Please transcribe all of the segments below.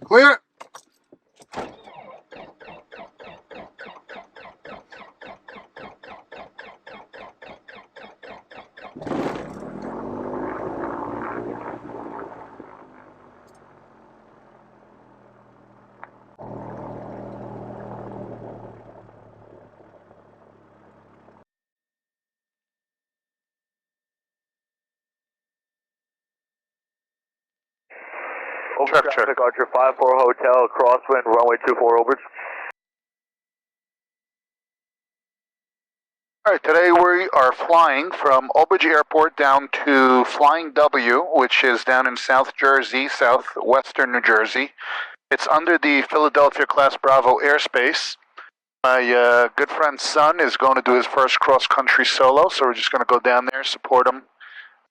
Clear. Over traffic, Archer 54 Hotel, crosswind, runway 24 over. All right, today we are flying from Old Bridge Airport down to Flying W, which is down in South Jersey, southwestern New Jersey. It's under the Philadelphia Class Bravo airspace. My good friend's son is going to do his first cross-country solo, so we're just going to go down there, support him,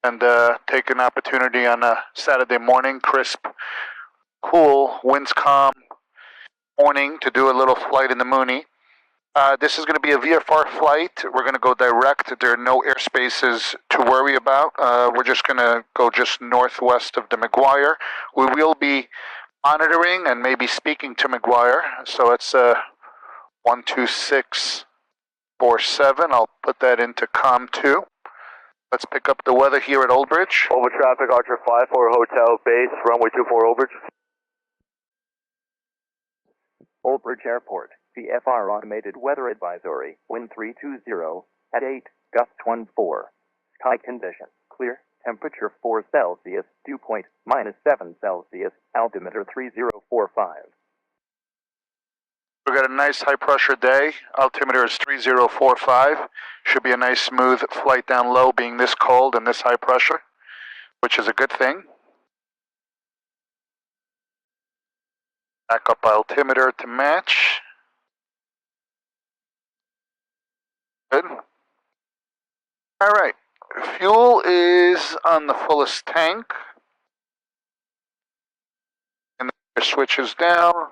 and take an opportunity on a Saturday morning, crisp, cool, winds calm morning to do a little flight in the Mooney. This is going to be a VFR flight. We're going to go direct. There are no airspaces to worry about. We're just going to go just northwest of the McGuire. We will be monitoring and maybe speaking to McGuire. So it's 12647. I'll put that into COM 2. Let's pick up the weather here at Old Bridge. Over traffic, Archer 54 Hotel, base, runway 24 over. Old Bridge Airport, VFR Automated Weather Advisory, wind 320, at 8, gust 14. Sky condition, clear, temperature 4 Celsius, dew point, -7 Celsius, altimeter 3045. We've got a nice high pressure day. Altimeter is 3045. Should be a nice smooth flight down low being this cold and this high pressure, which is a good thing. Back up altimeter to match. Good. All right. Fuel is on the fullest tank. And the switches down.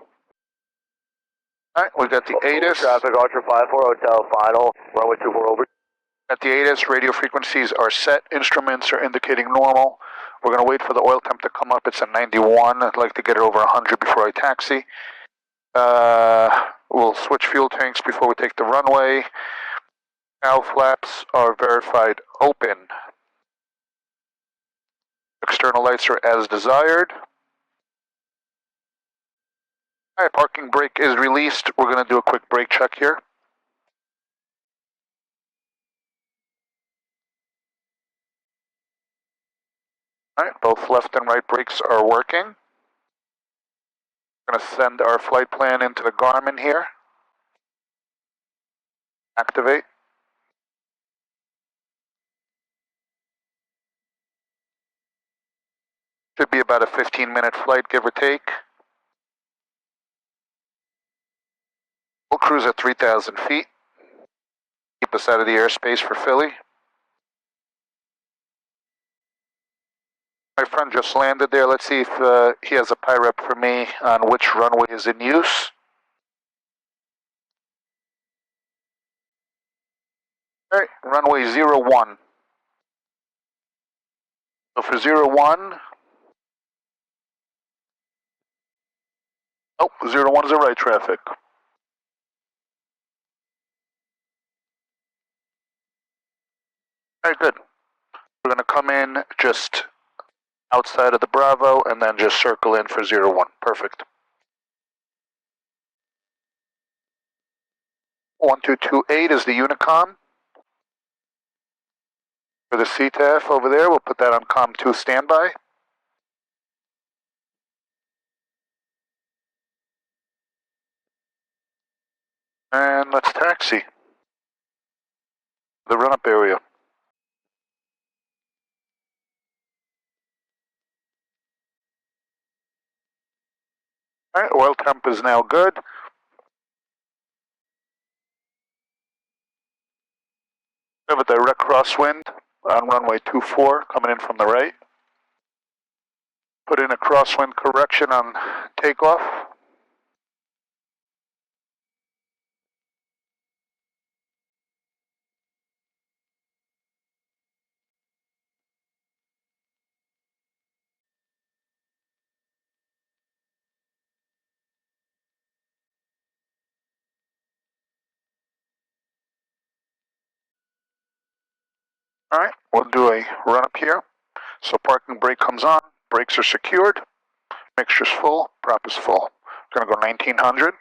All right, we got the ATIS. Traffic, Archer 54 Hotel, final, runway 24 over. At the ATIS, radio frequencies are set. Instruments are indicating normal. We're going to wait for the oil temp to come up. It's at 91. I'd like to get it over 100 before I taxi. We'll switch fuel tanks before we take the runway. Valve flaps are verified open. External lights are as desired. All right, parking brake is released. We're going to do a quick brake check here. All right, both left and right brakes are working. We're going to send our flight plan into the Garmin here. Activate. Should be about a 15-minute flight, give or take. We'll cruise at 3,000 feet. Keep us out of the airspace for Philly. My friend just landed there. Let's see if he has a PIREP for me on which runway is in use. All right, runway 01. So for 01, oh, 01 is the right traffic. All right, good. We're going to come in just outside of the Bravo and then just circle in for 01. Perfect. 1228 is the Unicom. For the CTAF over there, we'll put that on COM 2 standby. And let's taxi. The run-up area. All right, oil temp is now good. We have a direct crosswind on runway 24 coming in from the right. Put in a crosswind correction on takeoff. Alright, we'll do a run up here. So parking brake comes on, brakes are secured, mixture's full, prop is full. We're gonna go 1900.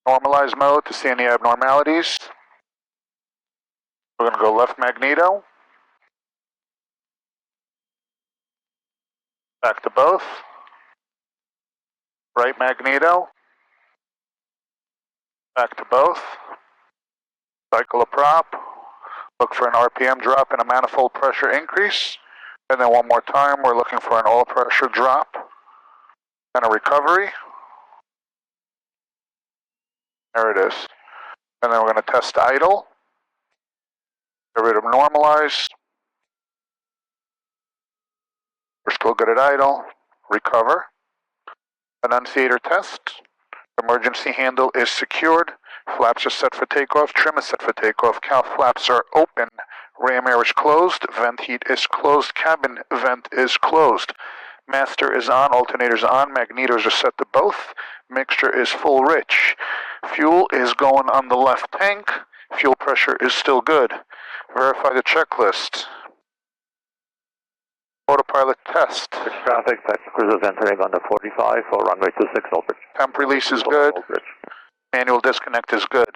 Normalize mode to see any abnormalities. We're gonna go left magneto. Back to both. Right magneto. Back to both. Cycle a prop. Look for an RPM drop and a manifold pressure increase. And then one more time, we're looking for an oil pressure drop and a recovery. There it is. And then we're going to test idle. Get rid of normalize. We're still good at idle. Recover. Annunciator test. Emergency handle is secured. Flaps are set for takeoff. Trim is set for takeoff. Cowl flaps are open. Ram air is closed. Vent heat is closed. Cabin vent is closed. Master is on. Alternators on. Magnetos are set to both. Mixture is full rich. Fuel is going on the left tank. Fuel pressure is still good. Verify the checklist. Autopilot test. Traffic, cruisers entering on the 45 for runway 26, Old Bridge. Temp release is good. Manual disconnect is good.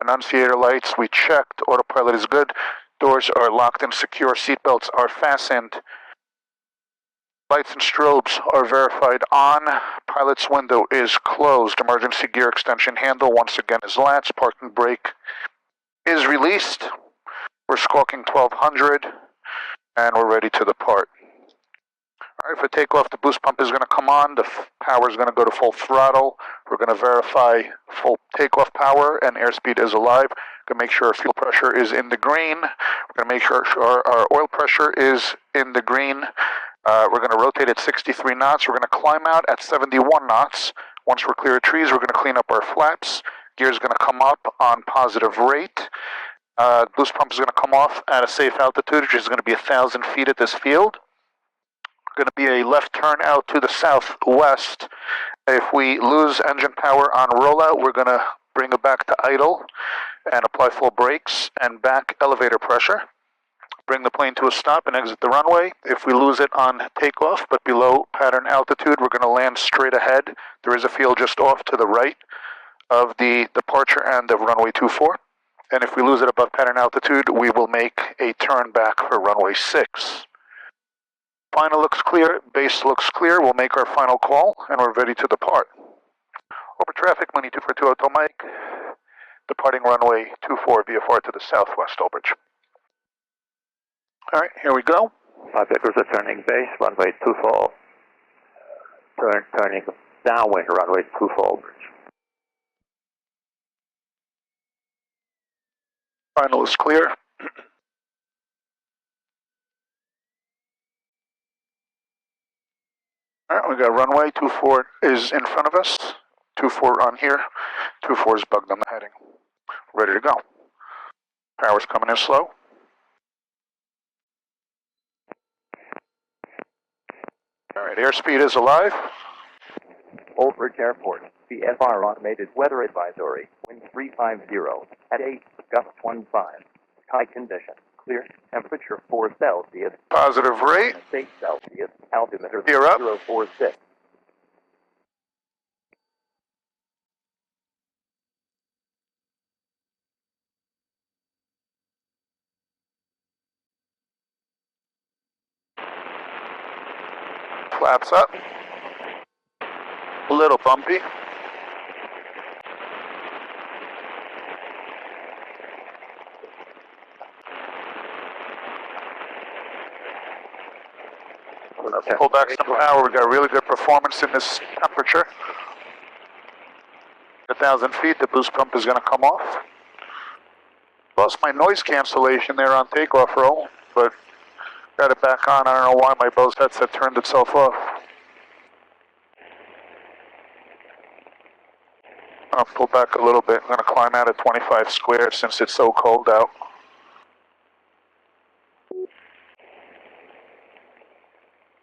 Annunciator lights, we checked. Autopilot is good. Doors are locked and secure. Seatbelts are fastened. Lights and strobes are verified on. Pilot's window is closed. Emergency gear extension handle once again is latched. Parking brake is released. We're squawking 1200 and we're ready to depart. Alright, for takeoff, the boost pump is going to come on. The power is going to go to full throttle. We're going to verify full takeoff power and airspeed is alive. We're going to make sure our fuel pressure is in the green. We're going to make sure our oil pressure is in the green. We're going to rotate at 63 knots. We're going to climb out at 71 knots. Once we're clear of trees, we're going to clean up our flaps. Gear is going to come up on positive rate. Boost pump is going to come off at a safe altitude, which is going to be 1,000 feet at this field. Going to be a left turn out to the southwest. If we lose engine power on rollout, we're going to bring it back to idle and apply full brakes and back elevator pressure. Bring the plane to a stop and exit the runway. If we lose it on takeoff but below pattern altitude, we're going to land straight ahead. There is a field just off to the right of the departure end of runway 24. And if we lose it above pattern altitude, we will make a turn back for runway 6. Final looks clear, base looks clear. We'll make our final call and we're ready to depart. Over traffic, Mooney 242 Hotel Mike. Departing runway 24 VFR to the southwest, Old Bridge. Alright, here we go. 5 acres are turning base, runway 24. Turning downwind, runway 24, Old Bridge. Final is clear. Alright, we got runway 24 is in front of us. 24 on here. 24 is bugged on the heading. Ready to go. Power's coming in slow. Alright, airspeed is alive. Old Bridge Airport, VFR Automated Weather Advisory, wind 350 at 8, gust 15. Sky condition, clear, temperature 4 Celsius. Positive rate. 8 Celsius, altimeter Gear up. 046. Flaps up. A little bumpy. Pull back some power. We got really good performance in this temperature. 1,000 feet, the boost pump is going to come off. Lost my noise cancellation there on takeoff roll, but got it back on. I don't know why my Bose headset turned itself off. I'll pull back a little bit. I'm going to climb out at 25 square since it's so cold out.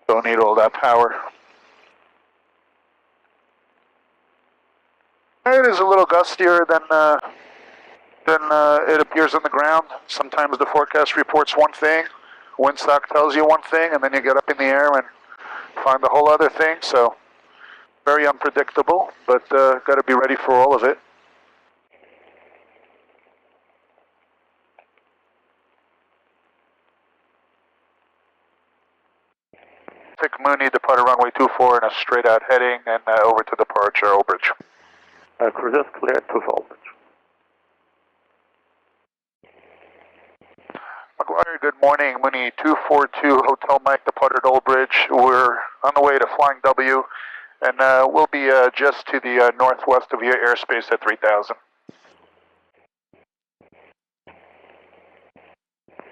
Don't need all that power. It is a little gustier than then it appears on the ground. Sometimes the forecast reports one thing, windsock tells you one thing, and then you get up in the air and find a whole other thing. So very unpredictable, but got to be ready for all of it. Take Mooney, departure runway 24 and a straight out heading, and over to departure Old Bridge. Cruises clear to Old Bridge. McGuire, good morning. Mooney 242, Hotel Mike, departed Old Bridge. We're on the way to Flying W, and we'll be just to the northwest of your airspace at 3000.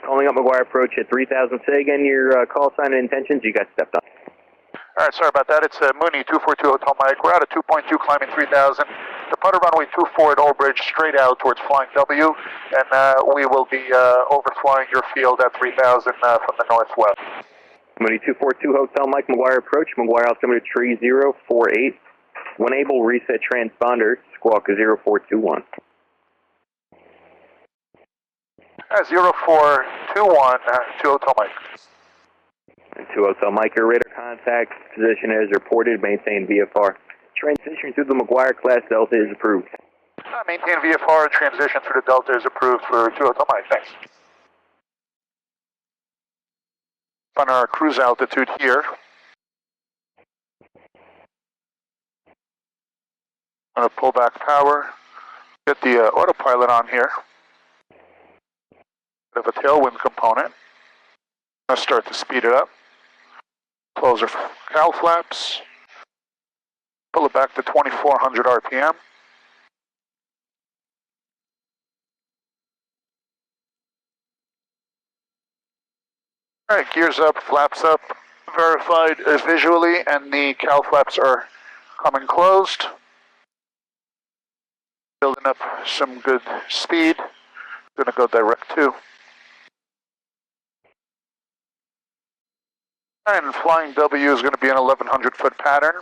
Calling up McGuire approach at 3000. Say again your call sign and intentions. You got stepped up. All right, sorry about that. It's Mooney 242 Hotel Mike. We're out at 2.2, climbing 3000. Departure runway 24 at Old Bridge, straight out towards Flying W, and we will be overflying your field at 3000 from the northwest. Mooney 242 Hotel Mike, McGuire approach. McGuire altimeter 3048. When able, reset transponder. Squawk 0421. 0421 to Hotel Mike. And 2 Hotel Mike, your radar contact position as reported. Maintain VFR. Transition through the McGuire class Delta is approved. Maintain VFR, transition through the Delta is approved for 2 Hotel Mike, thanks. On our cruise altitude here. I'm going to pull back power, get the autopilot on here. Bit of a tailwind component. I'm going to start to speed it up. Close our cowl flaps. Pull it back to 2400 RPM. All right, gears up, flaps up, verified visually, and the cowl flaps are coming closed. Building up some good speed. Gonna go direct to. And Flying W is going to be an 1100-foot pattern.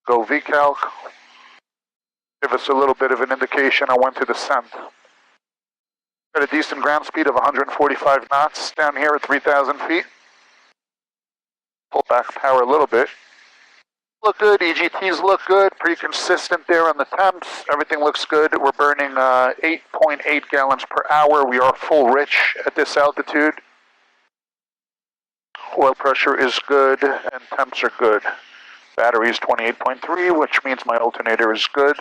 Go VCalc. Give us a little bit of an indication on when to descend. Got a decent ground speed of 145 knots down here at 3,000 feet. Pull back power a little bit. Look good, EGTs look good, pretty consistent there on the temps. Everything looks good. We're burning 8.8 gallons per hour. We are full rich at this altitude. Oil pressure is good and temps are good. Battery is 28.3, which means my alternator is good.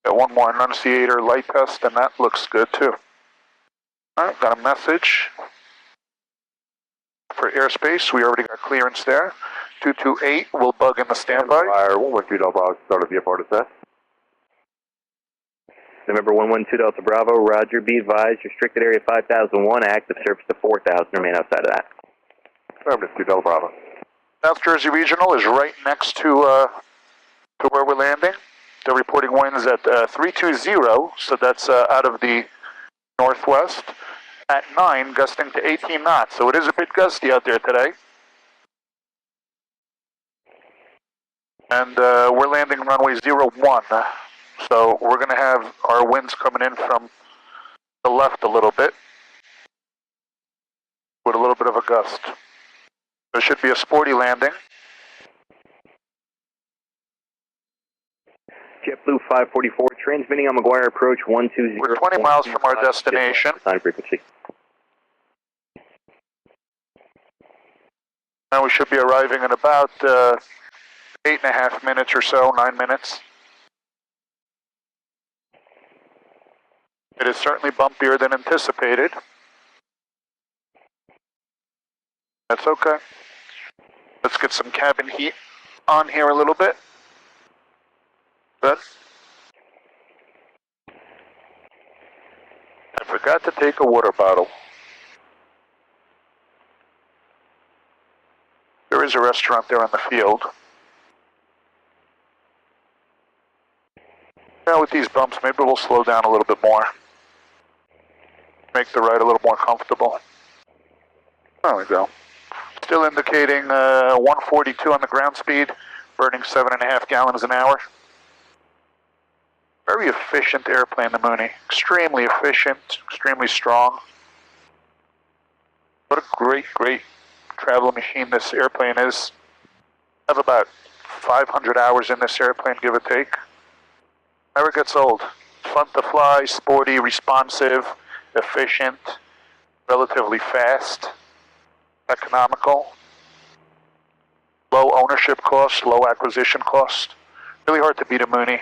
Got one more annunciator light test, and that looks good too. Alright, got a message for airspace. We already got clearance there. 228 will bug in the standby. Fire 112 Delta Bravo, start of VFR descent. November 112 Delta Bravo, roger, be advised, restricted area 5001, active service to 4000, remain outside of that. Affirmative, 2 Delta Bravo. South Jersey Regional is right next to where we're landing. They're reporting winds at 320, so that's out of the northwest. At 9, gusting to 18 knots, so it is a bit gusty out there today. And we're landing runway 01, so we're going to have our winds coming in from the left a little bit with a little bit of a gust. There should be a sporty landing. JetBlue 544, transmitting on McGuire approach 120. We're 20 miles from our destination. Sign frequency. Now we should be arriving in about 8.5 minutes or so, 9 minutes. It is certainly bumpier than anticipated. That's okay. Let's get some cabin heat on here a little bit. Good. I forgot to take a water bottle. There is a restaurant there on the field. Now with these bumps, maybe we'll slow down a little bit more. Make the ride a little more comfortable. There we go. Still indicating 142 on the ground speed, burning 7.5 gallons an hour. Very efficient airplane, the Mooney. Extremely efficient, extremely strong. What a great, great travel machine this airplane is. I have about 500 hours in this airplane, give or take. Never gets old. Fun to fly, sporty, responsive, efficient, relatively fast, economical, low ownership cost, low acquisition cost. Really hard to beat a Mooney.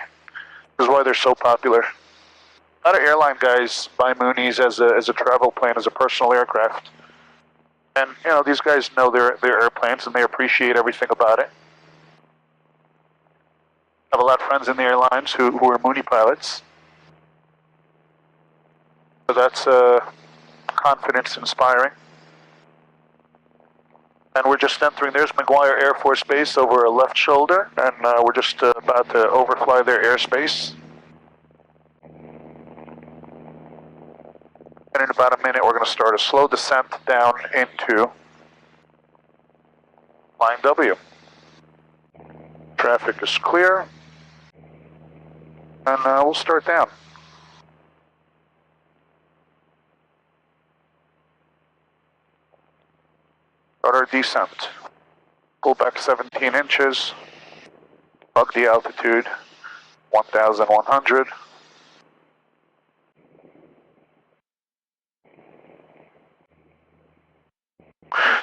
This is why they're so popular. A lot of airline guys buy Moonies as a travel plane, as a personal aircraft. And, you know, these guys know their airplanes and they appreciate everything about it. I have a lot of friends in the airlines who are Mooney pilots. So that's confidence inspiring. And we're just entering, there's McGuire Air Force Base over our left shoulder, and we're just about to overfly their airspace. And in about a minute, we're going to start a slow descent down into Flying W. Traffic is clear, and we'll start down. Start our descent. Pull back 17 inches. Bug the altitude, 1,100.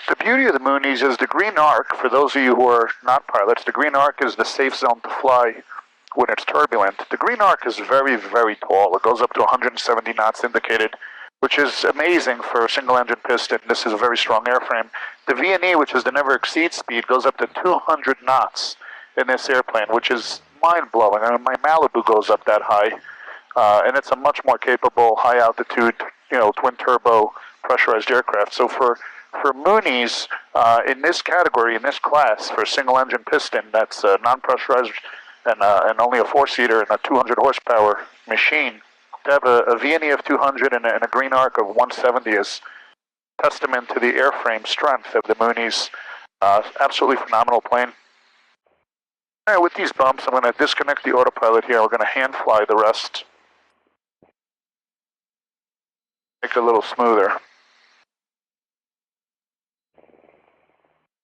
The beauty of the Moonies is the green arc, for those of you who are not pilots, the green arc is the safe zone to fly when it's turbulent. The green arc is very, very tall. It goes up to 170 knots indicated, which is amazing for a single engine piston. This is a very strong airframe. The VNE, which is the never exceed speed, goes up to 200 knots in this airplane, which is mind-blowing. I mean, my Malibu goes up that high, and it's a much more capable, high-altitude, you know, twin-turbo pressurized aircraft. So for Moonies, in this category, in this class, for a single-engine piston that's non-pressurized and only a four-seater and a 200 horsepower machine, to have a VNE of 200 and a green arc of 170 is testament to the airframe strength of the Moonies. Absolutely phenomenal plane. All right, with these bumps, I'm going to disconnect the autopilot here. We're going to hand fly the rest. Make it a little smoother.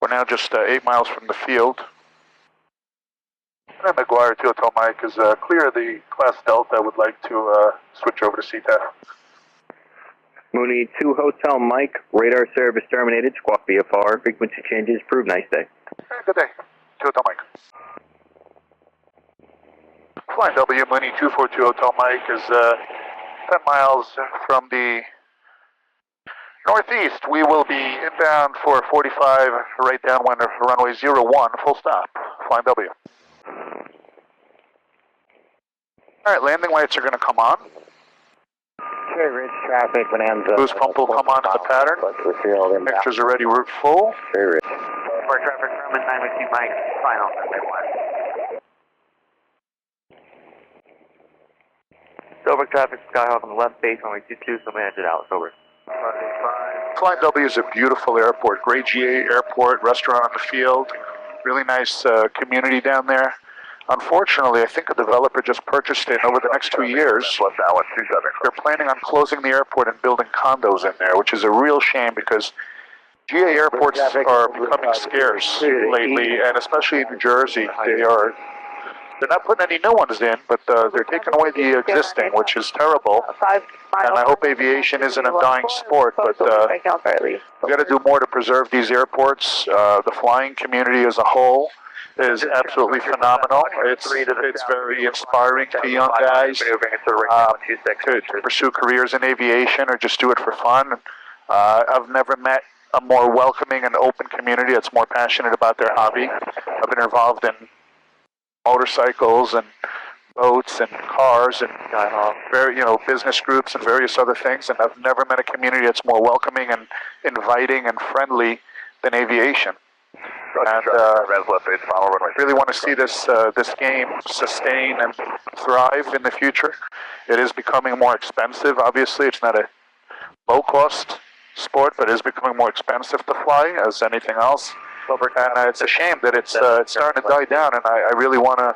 We're now just 8 miles from the field. And McGuire 2 Hotel Mike is clear of the Class Delta. I would like to switch over to CTAF. Mooney 2 Hotel Mike, radar service terminated, squawk VFR, frequency changes, prove nice day. Good day, 2 Hotel Mike. Flying W, Mooney 242 Hotel Mike is 10 miles from the northeast. We will be inbound for 45, right downwind of runway 01, full stop. Flying W. Alright, landing lights are going to come on. Cherry Ridge traffic, Bonanza. Boost pump will come on to the pattern. Mixtures are ready, route full. Cherry Ridge. For traffic from 918 Mike, final, Silver traffic, Skyhawk on the left base, runway 22, so manage it out, over. Flying W is a beautiful airport, great GA airport, restaurant on the field, really nice community down there. Unfortunately, I think a developer just purchased it, and over the next 2 years, they're planning on closing the airport and building condos in there, which is a real shame because GA airports are becoming scarce lately, and especially in New Jersey, they're not putting any new ones in, but they're taking away the existing, which is terrible. And I hope aviation isn't a dying sport, but we've got to do more to preserve these airports. The flying community as a whole is absolutely phenomenal. It's very inspiring to young guys to pursue careers in aviation or just do it for fun. I've never met a more welcoming and open community that's more passionate about their hobby. I've been involved in motorcycles and boats and cars and business groups and various other things, and I've never met a community that's more welcoming and inviting and friendly than aviation. And really want to see this game sustain and thrive in the future. It is becoming more expensive. Obviously, it's not a low-cost sport, but it is becoming more expensive to fly as anything else. And it's a shame that it's starting to die down, and I really want to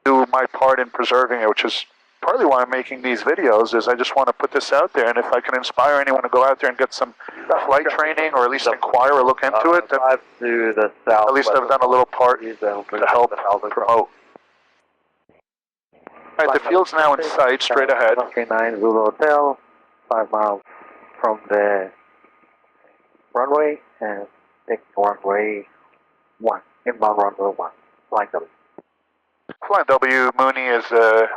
do my part in preserving it, which is partly why I'm making these videos, is I just want to put this out there, and if I can inspire anyone to go out there and get some flight training, or at least inquire or look into it, then to the south. at least I've done a little part to help promote. Alright, the field's now in sight, straight ahead. 39 Zulu Hotel, 5 miles from the runway, and take runway 1, inbound runway 1, flight W. Flight W, Mooney is 2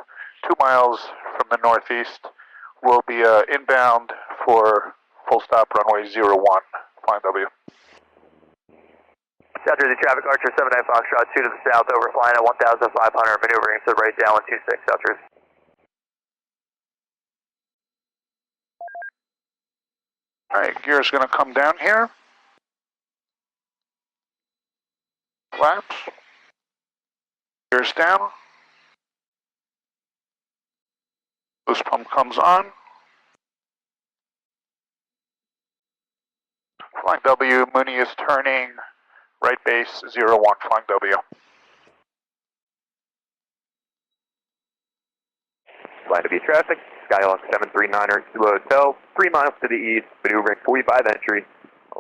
miles from the northeast. We'll be inbound for full stop runway 01, Flight W. South Jersey traffic, Archer 79 Foxtrot, 2 to the south, over flying at 1,500, maneuvering to right down 126, South Jersey. Alright, gear's going to come down here. Flaps. Gear's down. Boost pump comes on. Flying W, Mooney is turning right base 01, Flying W. Flying W traffic, Skyhawk 739er to Hotel, 3 miles to the east, maneuvering 45 entry,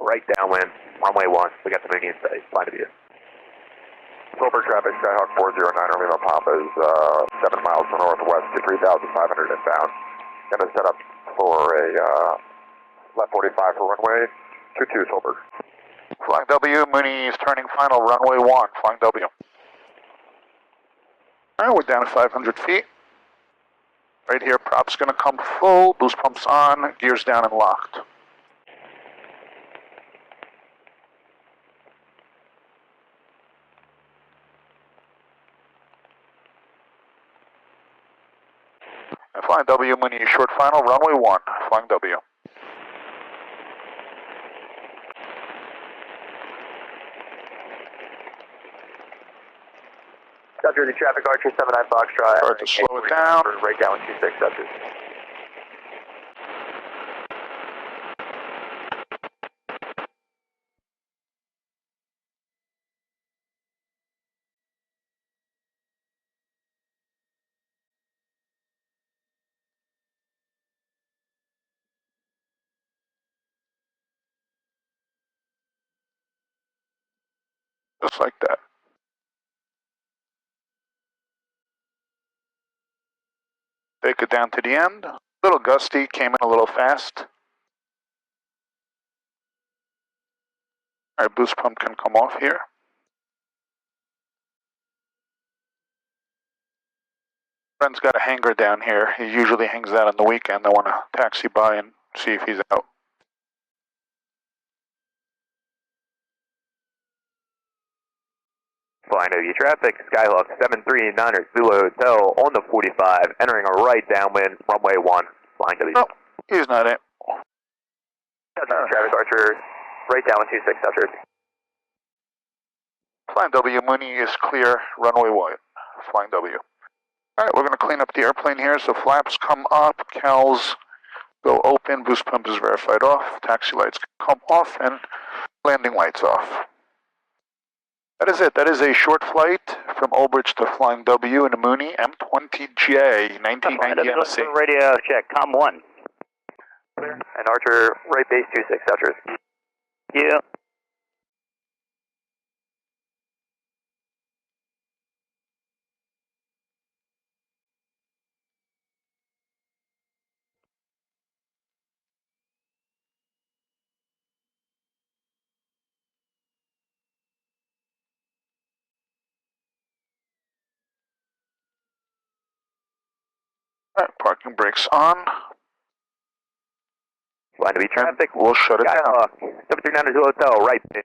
right downwind, runway 1, we got the Mooney in sight, Flying W. Silver traffic, Skyhawk 409er, Lima Papa is 7 miles to northwest to 3,500 inbound. Gonna set up for a left 45 for runway 22, Silver. Flying W, Mooney is turning final runway 1, Flying W. Alright, we're down to 500 feet. Right here, prop's gonna come full, boost pumps on, gears down and locked. And Flying W, Mooney, short final, runway 1, Flying W. South Jersey traffic, Archer 79 Foxtrot. Start to slow it down. Right down 126, South Jersey. Just like that. Take it down to the end. A little gusty, came in a little fast. Alright, boost pump can come off here. Friend's got a hangar down here. He usually hangs out on the weekend. I want to taxi by and see if he's out. Flying W traffic, Skyhawk 739er, Zulu Hotel on the 45, entering a right downwind, runway 1, flying W. Oh, he's not in. South Jersey traffic, Archer, right down 126, South Jersey. Flying W, Mooney is clear, runway 1, Flying W. Alright, we're going to clean up the airplane here, so flaps come up, cowls go open, boost pump is verified off, taxi lights come off, and landing lights off. That is it. That is a short flight from Old Bridge to Flying W in a Mooney M20J, 1990 MC. Radio check, COM 1. And Archer, right base 26, South Jersey. Yeah. Alright, parking brakes on. Flying W traffic, We'll shut it down. Skyhawk 739er, Zulu Hotel, right base.